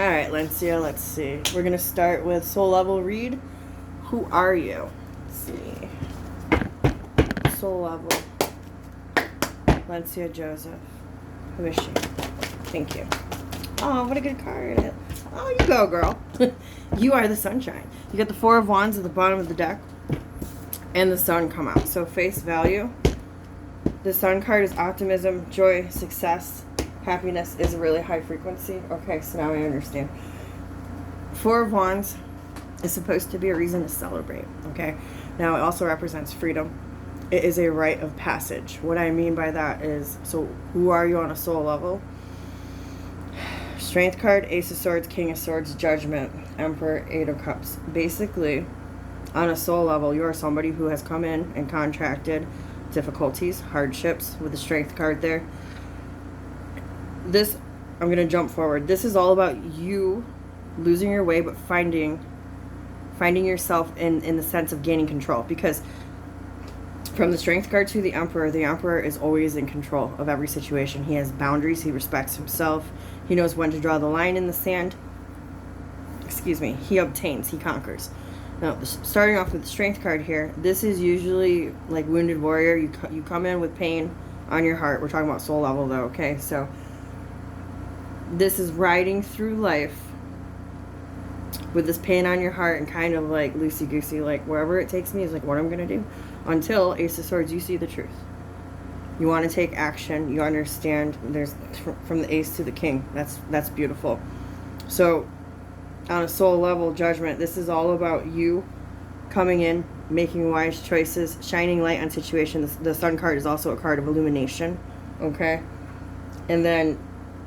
Alright, Lencia, let's see. We're going to start with soul level read. Who are you? Let's see. Soul level. Lencia Joseph. Who is she? Thank you. Oh, what a good card. Oh, you go, girl. You are the sunshine. You got the Four of Wands at the bottom of the deck. And the Sun come out. So face value. The Sun card is optimism, joy, success. Happiness is a really high frequency. Okay, so now I understand. Four of Wands is supposed to be a reason to celebrate. Okay. Now it also represents freedom. It is a rite of passage. What I mean by that is, so who are you on a soul level? Strength card, Ace of Swords, King of Swords, Judgment, Emperor, Eight of Cups. Basically, on a soul level, you are somebody who has come in and contracted difficulties, hardships with the Strength card there. This, I'm going to jump forward. This is all about you losing your way, but finding yourself in the sense of gaining control. Because from the Strength card to the Emperor is always in control of every situation. He has boundaries. He respects himself. He knows when to draw the line in the sand. Excuse me. He obtains. He conquers. Now, starting off with the Strength card here, this is usually like Wounded Warrior. You come in with pain on your heart. We're talking about soul level though, okay? So this is riding through life with this pain on your heart and kind of like loosey-goosey, like wherever it takes me is like what I'm going to do. Until Ace of Swords, you see the truth. You want to take action. You understand there's from the Ace to the King. That's beautiful. So on a soul level, Judgment, this is all about you coming in, making wise choices, shining light on situations. The Sun card is also a card of illumination. Okay? And then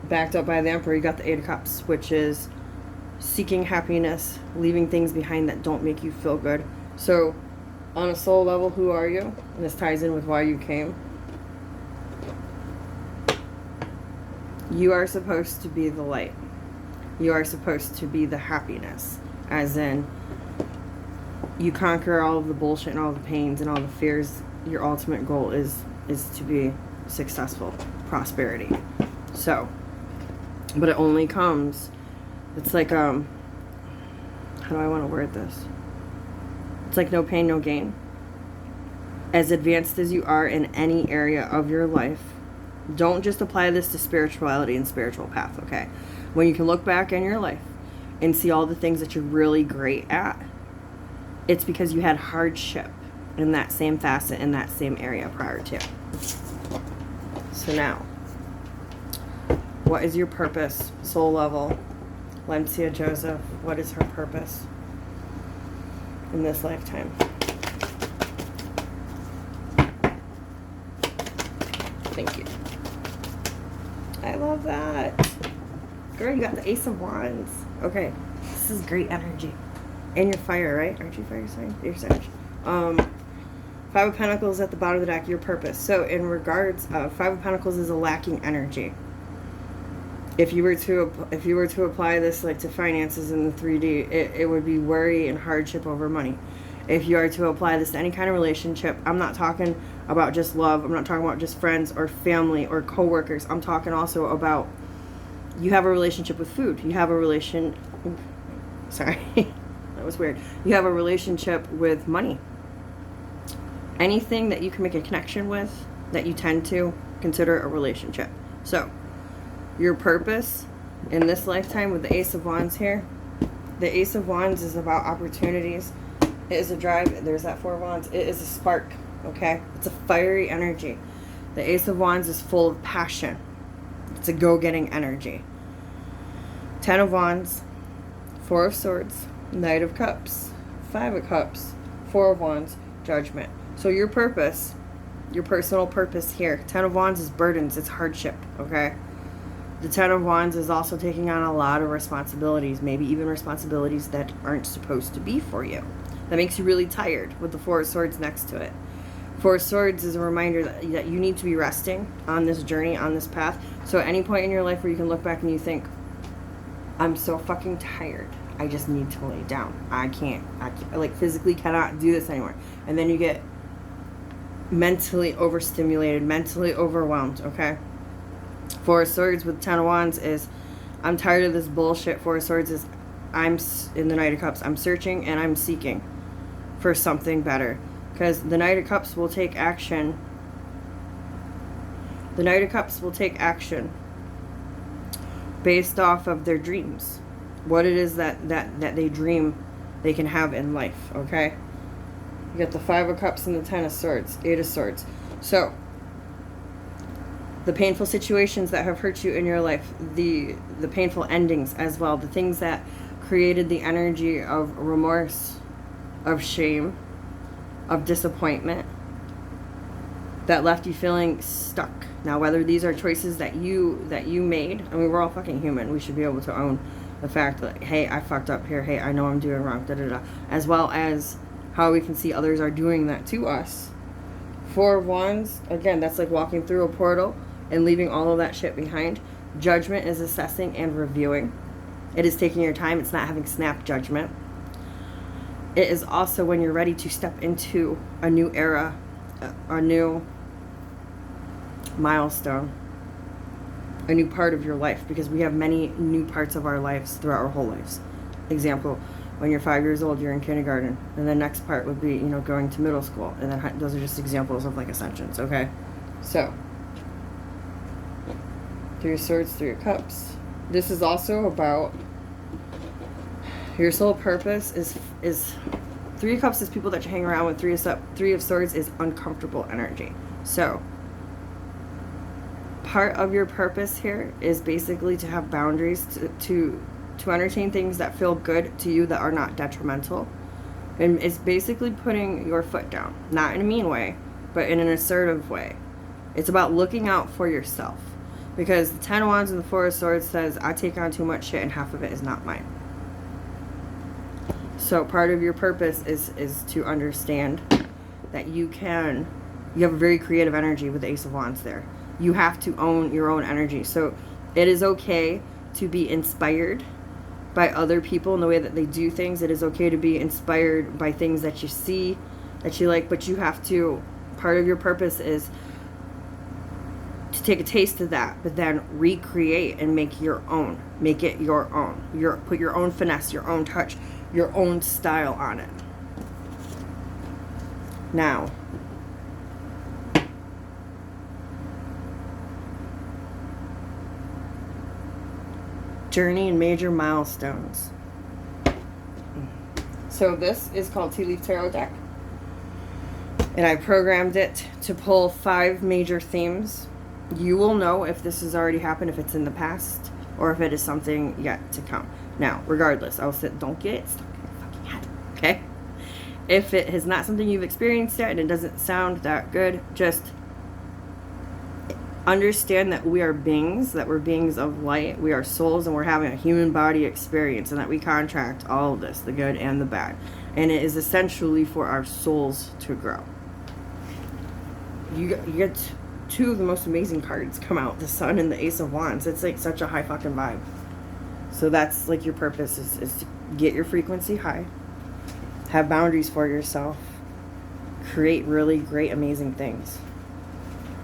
backed up by the Emperor, you got the Eight of Cups, which is seeking happiness, leaving things behind that don't make you feel good. So on a soul level, who are you? And this ties in with why you came. You are supposed to be the light. You are supposed to be the happiness. As in, you conquer all of the bullshit and all the pains and all the fears. Your ultimate goal is to be successful. Prosperity. So, but it only comes, it's like, how do I want to word this? It's like no pain, no gain. As advanced as you are in any area of your life, don't just apply this to spirituality and spiritual path, okay? When you can look back in your life and see all the things that you're really great at, it's because you had hardship in that same facet, in that same area prior to. So now, what is your purpose, soul level? Lencia Joseph, what is her purpose in this lifetime? Thank you. I love that. Girl, you got the Ace of Wands. Okay, this is great energy. And you're fire, right? Aren't you fire sign? You're Sag. Five of Pentacles at the bottom of the deck, your purpose. So in regards of Five of Pentacles is a lacking energy. If you were to apply this like to finances in the 3D, it would be worry and hardship over money. If you are to apply this to any kind of relationship, I'm not talking about just love. I'm not talking about just friends or family or coworkers. I'm talking also about you have a relationship with food. You have a sorry, that was weird. You have a relationship with money. Anything that you can make a connection with that you tend to consider a relationship. So your purpose in this lifetime with the Ace of Wands here, the Ace of Wands is about opportunities. It is a drive. There's that Four of Wands. It is a spark, okay? It's a fiery energy. The Ace of Wands is full of passion. It's a go-getting energy. Ten of Wands, Four of Swords, Knight of Cups, Five of Cups, Four of Wands, Judgment. So your purpose, your personal purpose here, Ten of Wands is burdens. It's hardship, okay? The Ten of Wands is also taking on a lot of responsibilities, maybe even responsibilities that aren't supposed to be for you. That makes you really tired with the Four of Swords next to it. Four of Swords is a reminder that you need to be resting on this journey, on this path. So at any point in your life where you can look back and you think, I'm so fucking tired. I just need to lay down. I can't like physically cannot do this anymore. And then you get mentally overstimulated, mentally overwhelmed, okay? Four of Swords with Ten of Wands is I'm tired of this bullshit. Four of Swords is, I'm in the Knight of Cups. I'm searching and I'm seeking for something better. Because the Knight of Cups will take action. The Knight of Cups will take action based off of their dreams. What it is that they dream they can have in life, okay? You got the Five of Cups and the Ten of Swords, Eight of Swords. So, the painful situations that have hurt you in your life, the painful endings as well, the things that created the energy of remorse, of shame, of disappointment, that left you feeling stuck. Now, whether these are choices that you made, I mean, we're all fucking human. We should be able to own the fact that, hey, I fucked up here. Hey, I know I'm doing wrong, da-da-da. As well as how we can see others are doing that to us. Four of Wands, again, that's like walking through a portal and leaving all of that shit behind. Judgment is assessing and reviewing. It is taking your time. It's not having snap judgment. It is also when you're ready to step into a new era, a new milestone, a new part of your life, because we have many new parts of our lives throughout our whole lives. Example, when you're 5 years old, you're in kindergarten, and the next part would be, you know, going to middle school, and then those are just examples of like ascensions, okay? So, Three of Swords, Three of Cups. This is also about your soul purpose is Three of Cups is people that you hang around with. Three of Swords is uncomfortable energy. So, part of your purpose here is basically to have boundaries, to entertain things that feel good to you that are not detrimental. And it's basically putting your foot down. Not in a mean way, but in an assertive way. It's about looking out for yourself. Because the Ten of Wands and the Four of Swords says, I take on too much shit and half of it is not mine. So part of your purpose is to understand that you have a very creative energy with the Ace of Wands there. You have to own your own energy. So it is okay to be inspired by other people in the way that they do things. It is okay to be inspired by things that you see, that you like, but you have to, part of your purpose is to take a taste of that, but then recreate and make your own. Make it your own. Put your own finesse, your own touch, your own style on it. Now, journey and major milestones. So this is called Tea Leaf Tarot deck. And I programmed it to pull 5 major themes. You will know if this has already happened, if it's in the past, or if it is something yet to come. Now, regardless, don't get it stuck in your fucking head, okay? If it is not something you've experienced yet and it doesn't sound that good, just understand that we are beings, that we're beings of light, we are souls, and we're having a human body experience, and that we contract all of this, the good and the bad. And it is essentially for our souls to grow. You get 2 of the most amazing cards come out, the Sun and the Ace of Wands. It's like such a high fucking vibe. So that's like your purpose is to get your frequency high, have boundaries for yourself, create really great, amazing things.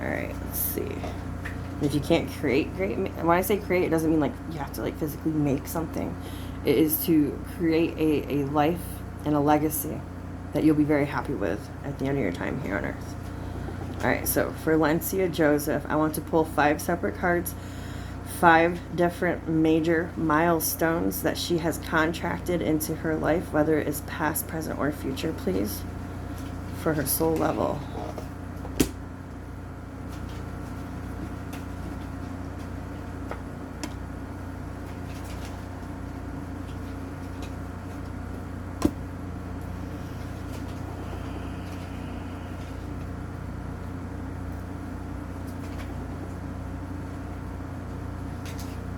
Alright, let's see. If you can't create great, when I say create, it doesn't mean like you have to like physically make something. It is to create a life and a legacy that you'll be very happy with at the end of your time here on Earth. Alright, so for Lencia Joseph, I want to pull 5 separate cards, 5 different major milestones that she has contracted into her life, whether it is past, present, or future, please, for her soul level.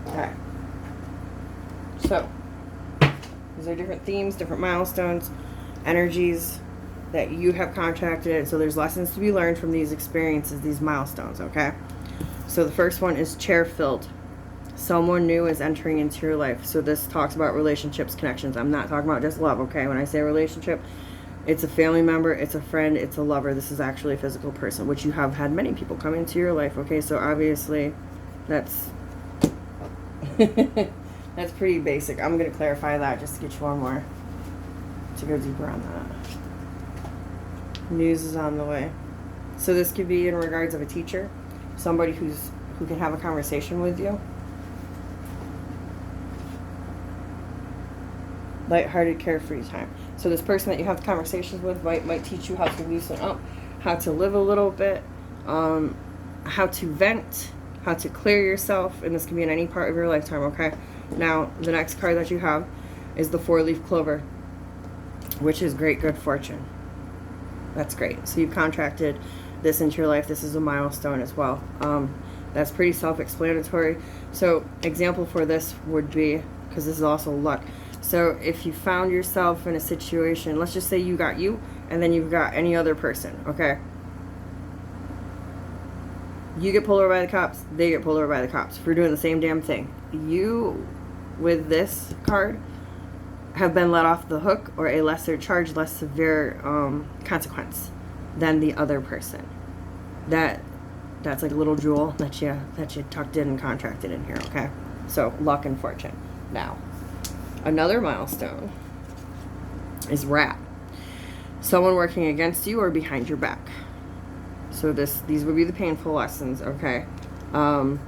Okay. So, these are different themes, different milestones, energies that you have contracted. So there's lessons to be learned from these experiences, these milestones, okay? So the first one is chair-filled. Someone new is entering into your life. So this talks about relationships, connections. I'm not talking about just love, okay? When I say relationship, it's a family member, it's a friend, it's a lover. This is actually a physical person, which you have had many people come into your life, okay? So obviously, that's That's pretty basic. I'm going to clarify that just to get you one more to go deeper on that. News is on the way. So this could be in regards of a teacher, somebody who can have a conversation with you. Lighthearted, carefree time. So this person that you have conversations with might teach you how to loosen up, how to live a little bit, how to vent, how to clear yourself, and this can be in any part of your lifetime, okay? Now, the next card that you have is the 4-leaf clover, which is great good fortune. That's great. So you've contracted this into your life. This is a milestone as well. That's pretty self-explanatory. So example for this would be, because this is also luck. So if you found yourself in a situation, let's just say you got you, and then you've got any other person, okay? You get pulled over by the cops, they get pulled over by the cops for doing the same damn thing. You, with this card, have been let off the hook, or a lesser charge, less severe consequence than the other person. That's like a little jewel that you tucked in and contracted in here, okay? So luck and fortune. Now, another milestone is rat. Someone working against you or behind your back. So these would be the painful lessons, okay? No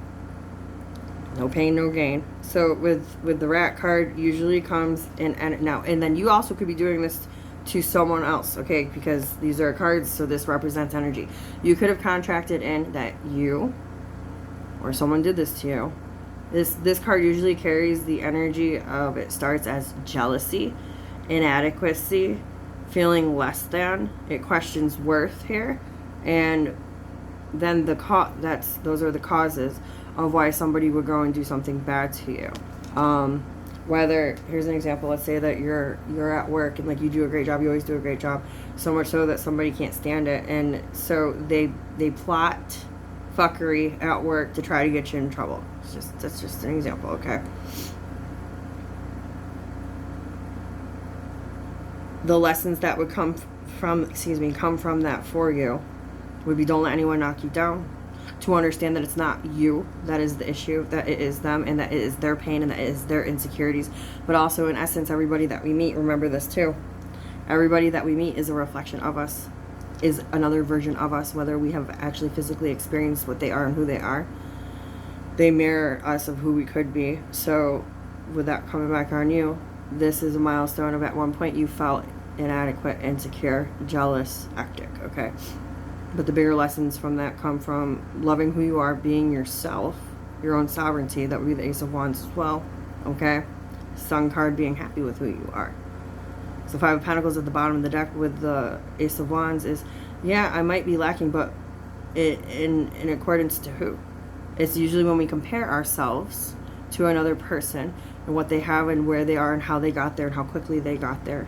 pain, no gain. So with the rat card, usually comes in, and then you also could be doing this to someone else, okay? Because these are cards, so this represents energy. You could have contracted in that you or someone did this to you. This card usually carries the energy of, it starts as jealousy, inadequacy, feeling less than. It questions worth here, and then those are the causes of why somebody would go and do something bad to you. Whether, here's an example, let's say that you're at work and like you do a great job, you always do a great job, so much so that somebody can't stand it, and so they plot fuckery at work to try to get you in trouble. That's just an example, okay? The lessons that would come from that for you would be, don't let anyone knock you down. To understand that it's not you that is the issue, that it is them, and that it is their pain, and that it is their insecurities. But also, in essence, everybody that we meet, remember this too, everybody that we meet is a reflection of us, is another version of us, whether we have actually physically experienced what they are and who they are. They mirror us of who we could be. So with that coming back on you, this is a milestone of, at one point you felt inadequate, insecure, jealous, hectic, okay? But the bigger lessons from that come from loving who you are, being yourself, your own sovereignty. That would be the Ace of Wands as well, okay? Sun card, being happy with who you are. So 5 of Pentacles at the bottom of the deck with the Ace of Wands is, yeah, I might be lacking, but in accordance to who? It's usually when we compare ourselves to another person and what they have and where they are and how they got there and how quickly they got there,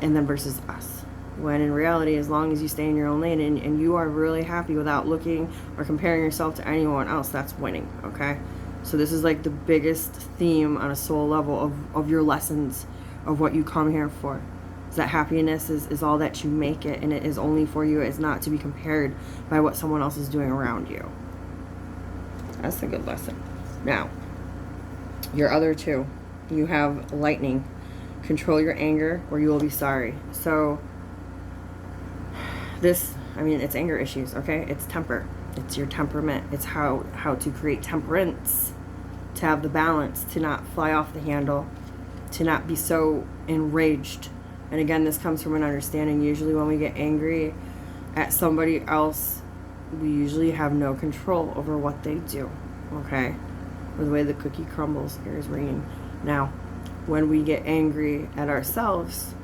and then versus us. When in reality, as long as you stay in your own lane and you are really happy without looking or comparing yourself to anyone else, that's winning, okay? So this is like the biggest theme on a soul level of your lessons, of what you come here for. Is that happiness is all that you make it, and it is only for you. It's not to be compared by what someone else is doing around you. That's a good lesson. Now, your other two, you have lightning. Control your anger or you will be sorry. So this, I mean, it's anger issues, okay? It's temper. It's your temperament. It's how to create temperance, to have the balance, to not fly off the handle, to not be so enraged. And again, this comes from an understanding. Usually when we get angry at somebody else, we usually have no control over what they do, okay? Or the way the cookie crumbles, here's ringing. Now, when we get angry at ourselves,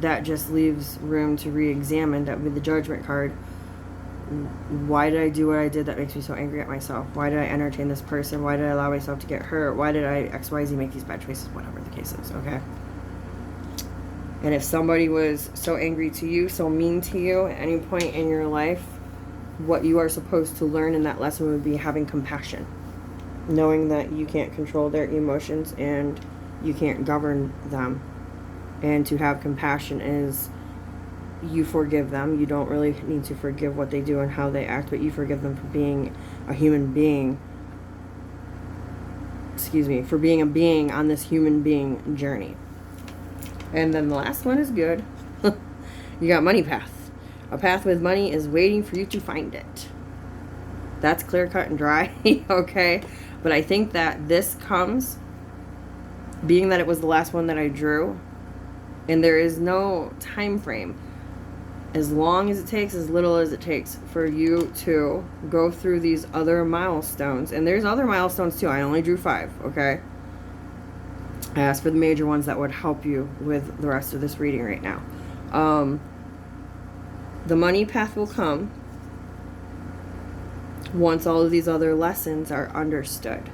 that just leaves room to re-examine. That would be the Judgment card. Why did I do what I did that makes me so angry at myself? Why did I entertain this person? Why did I allow myself to get hurt? Why did I XYZ make these bad choices? Whatever the case is, okay? And if somebody was so angry to you, so mean to you at any point in your life, what you are supposed to learn in that lesson would be having compassion. Knowing that you can't control their emotions and you can't govern them. And to have compassion is you forgive them. You don't really need to forgive what they do and how they act, but you forgive them for being a human being excuse me, for being a being on this human being journey. And then the last one is good. You got money path. A path with money is waiting for you to find it. That's clear cut and dry, okay? But I think that this comes, being that it was the last one that I drew, and there is no time frame. As long as it takes, as little as it takes for you to go through these other milestones. And there's other milestones too. I only drew 5, okay? I asked for the major ones that would help you with the rest of this reading right now. The money path will come once all of these other lessons are understood.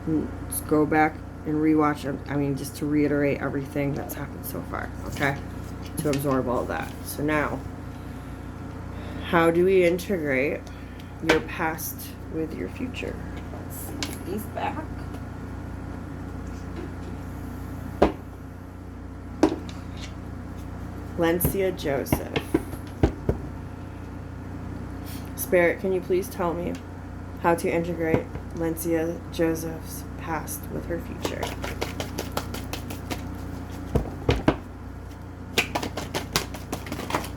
Let's go back and rewatch them. I mean, just to reiterate everything that's happened so far, okay? To absorb all that. So now, how do we integrate your past with your future? Let's see these back. Lencia Joseph. Spirit, can you please tell me how to integrate Lencia Joseph's past with her future?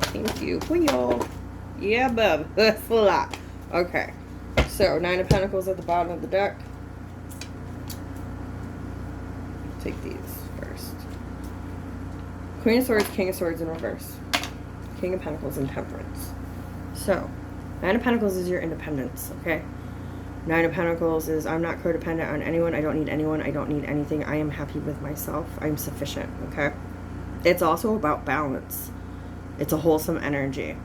Thank you. Wheel. Yeah, bub. That's a lot. Okay. So, 9 of Pentacles at the bottom of the deck. Take these first. Queen of Swords, King of Swords in reverse. King of Pentacles and Temperance. So, 9 of Pentacles is your independence, okay? 9 of Pentacles is, I'm not codependent on anyone. I don't need anyone. I don't need anything. I am happy with myself. I'm sufficient, okay? It's also about balance. It's a wholesome energy.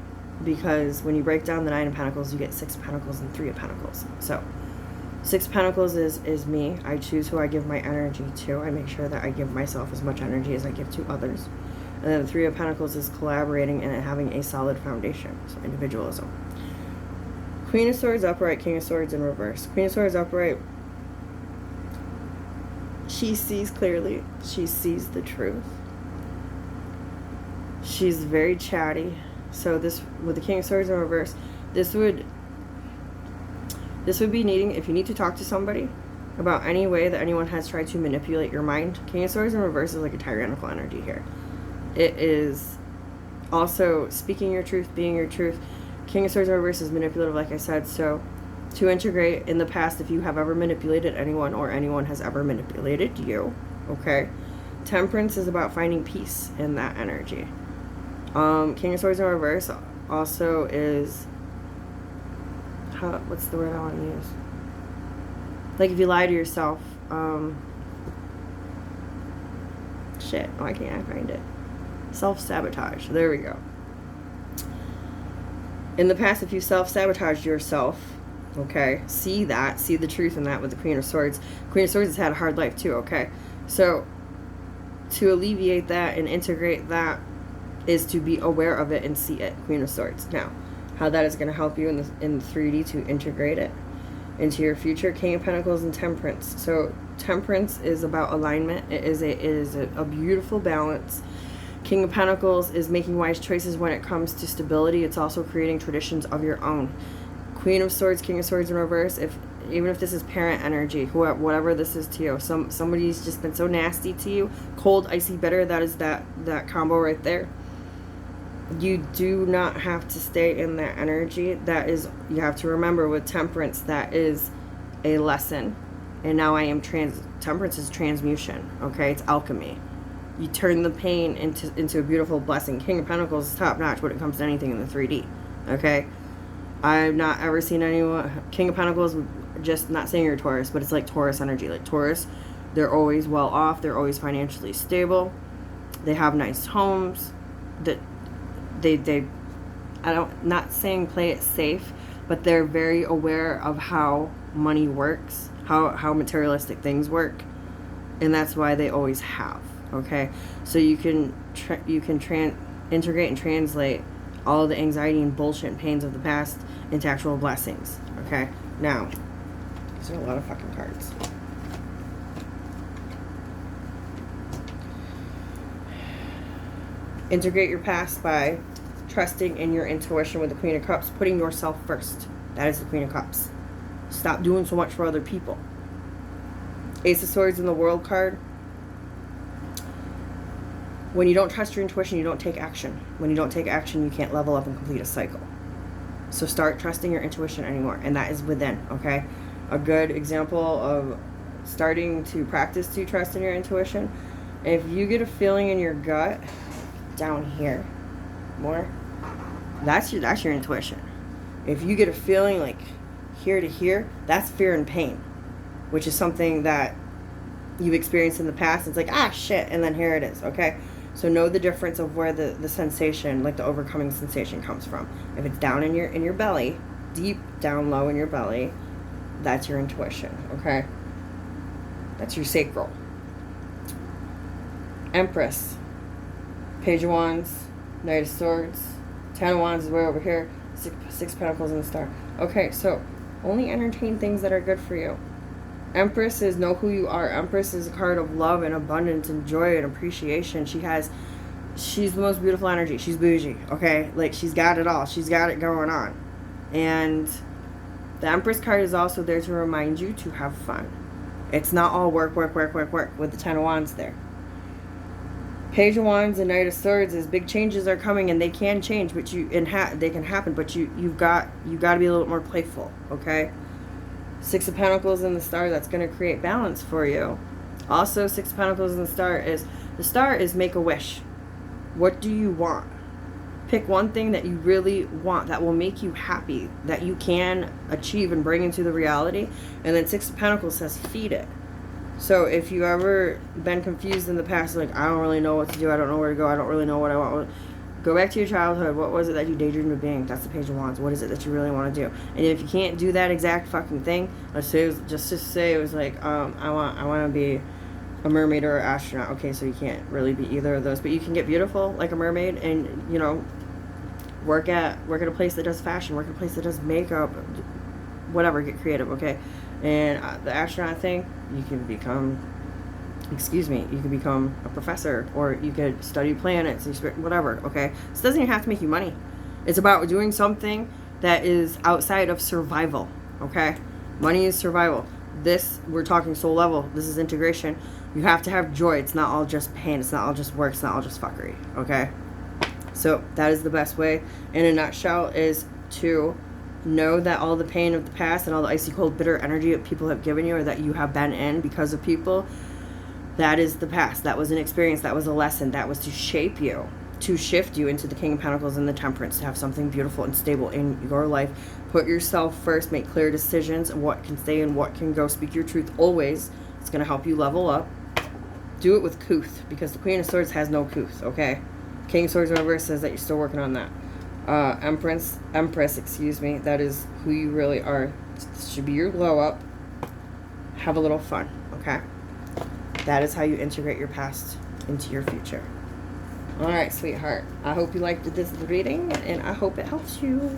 Because when you break down the 9 of Pentacles, you get 6 of Pentacles and 3 of Pentacles. So, 6 of Pentacles is me. I choose who I give my energy to. I make sure that I give myself as much energy as I give to others. And then the 3 of Pentacles is collaborating and having a solid foundation. So, individualism. Queen of Swords upright, King of Swords in reverse. Queen of Swords upright. She sees clearly. She sees the truth. She's very chatty. So this, with the King of Swords in reverse, this would be needing, if you need to talk to somebody about any way that anyone has tried to manipulate your mind. King of Swords in reverse is like a tyrannical energy here. It is also speaking your truth, being your truth. King of Swords in reverse is manipulative, like I said. So to integrate in the past, if you have ever manipulated anyone or anyone has ever manipulated you, okay? Temperance is about finding peace in that energy. King of Swords in reverse also is, what's the word I want to use? Like if you lie to yourself, shit, why can't I find it? Self-sabotage. There we go. In the past, if you self-sabotaged yourself, okay, see the truth in that with the Queen of Swords. Queen of Swords has had a hard life too, okay? So, to alleviate that and integrate that is to be aware of it and see it, Queen of Swords. Now, how that is going to help you in the 3D to integrate it into your future, King of Pentacles and Temperance. So, Temperance is about alignment. It is a beautiful balance. King of Pentacles is making wise choices when it comes to stability. It's also creating traditions of your own. Queen of Swords, King of Swords in reverse. Even if this is parent energy, whatever this is to you, somebody's just been so nasty to you, cold, icy, bitter. That is that combo right there. You do not have to stay in that energy. That is, you have to remember with Temperance, that is a lesson. And now Temperance is transmutation. Okay, it's alchemy. You turn the pain into a beautiful blessing. King of Pentacles is top notch when it comes to anything in the 3D. Okay? I've not ever seen anyone... King of Pentacles, just not saying you're a Taurus, but it's like Taurus energy. Like Taurus, they're always well off. They're always financially stable. They have nice homes. Not saying play it safe, but they're very aware of how money works, how materialistic things work. And that's why they always have. Okay, so you can integrate and translate all the anxiety and bullshit and pains of the past into actual blessings. Okay, now these are a lot of fucking cards. Integrate your past by trusting in your intuition with the Queen of Cups, putting yourself first. That is the Queen of Cups. Stop doing so much for other people. Ace of Swords in the World card. When you don't trust your intuition, you don't take action. When you don't take action, you can't level up and complete a cycle. So start trusting your intuition anymore, and that is within, okay? A good example of starting to practice to trust in your intuition, if you get a feeling in your gut down here more, that's your intuition. If you get a feeling like here to here, that's fear and pain, which is something that you've experienced in the past. It's like, ah, shit, and then here it is, okay? So know the difference of where the sensation, like the overcoming sensation, comes from. If it's down in your belly, deep down low in your belly, that's your intuition, okay? That's your sacral. Empress, Page of Wands, Knight of Swords, Ten of Wands is way over here, Six Pentacles and the Star. Okay, so only entertain things that are good for you. Empress is know who you are. Empress is a card of love and abundance and joy and appreciation. She's the most beautiful energy. She's bougie, okay? Like, she's got it all. She's got it going on. And the Empress card is also there to remind you to have fun. It's not all work, work, work, work, work with the Ten of Wands there. Page of Wands and Knight of Swords is big changes are coming, and they can change, but they can happen, but you've got to be a little more playful, okay? Six of Pentacles and the Star, that's going to create balance for you. Also, Six of Pentacles and the Star is make a wish. What do you want? Pick one thing that you really want that will make you happy, that you can achieve and bring into the reality. And then Six of Pentacles says feed it. So if you ever been confused in the past, like, I don't really know what to do, I don't know where to go, I don't really know what I want, go back to your childhood. What was it that you daydreamed of being? That's the Page of Wands. What is it that you really want to do? And if you can't do that exact fucking thing, let's say just say it was like, I want to be a mermaid or an astronaut. Okay, so you can't really be either of those, but you can get beautiful like a mermaid, and you know, work at a place that does fashion, work at a place that does makeup, whatever. Get creative, okay? And the astronaut thing, you can become a professor, or you could study planets, whatever, okay? This doesn't even have to make you money. It's about doing something that is outside of survival, okay? Money is survival. We're talking soul level. This is integration. You have to have joy. It's not all just pain. It's not all just work. It's not all just fuckery, okay? So that is the best way, in a nutshell, is to know that all the pain of the past and all the icy cold bitter energy that people have given you, or that you have been in because of people, that is the past. That was an experience. That was a lesson. That was to shape you, to shift you into the King of Pentacles and the Temperance, to have something beautiful and stable in your life. Put yourself first. Make clear decisions of what can stay and what can go. Speak your truth always. It's going to help you level up. Do it with couth, because the Queen of Swords has no couth, okay? King of Swords reverse says that you're still working on that. Empress, that is who you really are. This should be your glow up. Have a little fun, okay? That is how you integrate your past into your future. All right, sweetheart. I hope you liked this reading, and I hope it helps you.